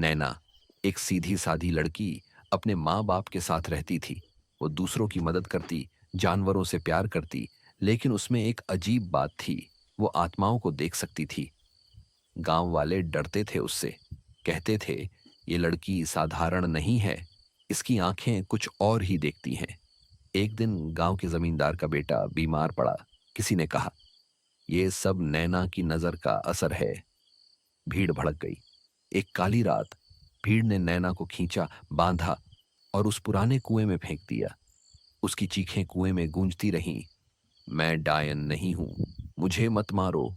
नैना एक सीधी साधी लड़की अपने माँ बाप के साथ रहती थी। वो दूसरों की मदद करती, जानवरों से प्यार करती, लेकिन उसमें एक अजीब बात थी। वो आत्माओं को देख सकती थी। गांव वाले डरते थे उससे। कहते थे, ये लड़की साधारण नहीं है, इसकी आंखें कुछ और ही देखती हैं। एक दिन गांव के जमींदार का बेटा बीमार पड़ा। किसी ने कहा, ये सब नैना की नजर का असर है। भीड़ भड़क गई। एक काली रात भीड़ ने नैना को खींचा, बांधा और उस पुराने कुएं में फेंक दिया। उसकी चीखें कुएं में गूंजती रहीं, मैं डायन नहीं हूं, मुझे मत मारो।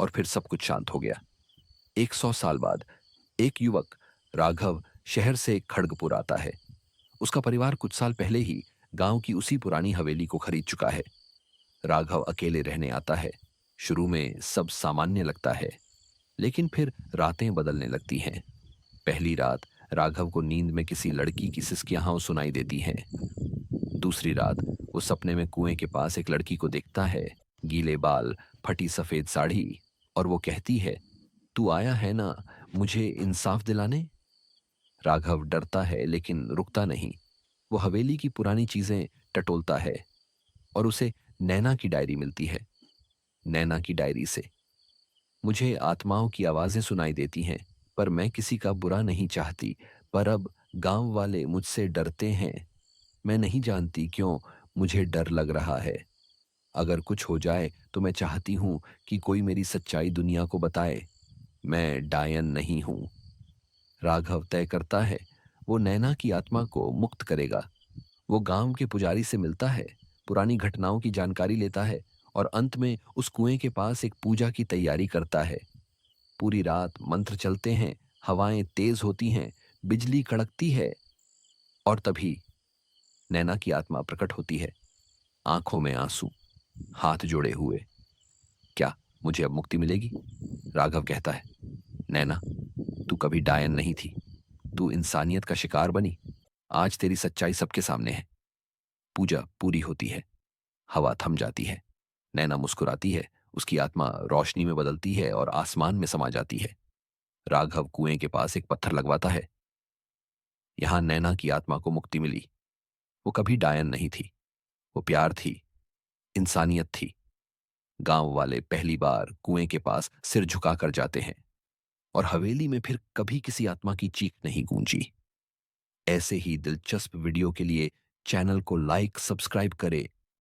और फिर सब कुछ शांत हो गया। 100 साल बाद एक युवक राघव शहर से खड़गपुर आता है। उसका परिवार कुछ साल पहले ही गांव की उसी पुरानी हवेली को खरीद चुका है। राघव अकेले रहने आता है। शुरू में सब सामान्य लगता है, लेकिन फिर रातें बदलने लगती हैं। पहली रात राघव को नींद में किसी लड़की की सिसकियां सुनाई देती हैं। दूसरी रात वो सपने में कुएं के पास एक लड़की को देखता है, गीले बाल, फटी सफेद साड़ी, और वो कहती है, तू आया है ना मुझे इंसाफ दिलाने। राघव डरता है लेकिन रुकता नहीं। वो हवेली की पुरानी चीजें टटोलता है और उसे नैना की डायरी मिलती है। नैना की डायरी से, मुझे आत्माओं की आवाजें सुनाई देती हैं, पर मैं किसी का बुरा नहीं चाहती। पर अब गांव वाले मुझसे डरते हैं। मैं नहीं जानती क्यों मुझे डर लग रहा है। अगर कुछ हो जाए तो मैं चाहती हूं कि कोई मेरी सच्चाई दुनिया को बताए। मैं डायन नहीं हूं। राघव तय करता है, वो नैना की आत्मा को मुक्त करेगा। वो गांव के पुजारी से मिलता है, पुरानी घटनाओं की जानकारी लेता है और अंत में उस कुएं के पास एक पूजा की तैयारी करता है। पूरी रात मंत्र चलते हैं, हवाएं तेज होती हैं, बिजली कड़कती है, और तभी नैना की आत्मा प्रकट होती है, आंखों में आंसू, हाथ जोड़े हुए। क्या मुझे अब मुक्ति मिलेगी? राघव कहता है, नैना, तू कभी डायन नहीं थी, तू इंसानियत का शिकार बनी। आज तेरी सच्चाई सबके सामने है। पूजा पूरी होती है, हवा थम जाती है, नैना मुस्कुराती है, उसकी आत्मा रोशनी में बदलती है और आसमान में समा जाती है। राघव कुएं के पास एक पत्थर लगवाता है। यहां नैना की आत्मा को मुक्ति मिली। वो कभी डायन नहीं थी, वो प्यार थी, इंसानियत थी। गांव वाले पहली बार कुएं के पास सिर झुकाकर जाते हैं और हवेली में फिर कभी किसी आत्मा की चीख नहीं गूंजी। ऐसे ही दिलचस्प वीडियो के लिए चैनल को लाइक, सब्सक्राइब करें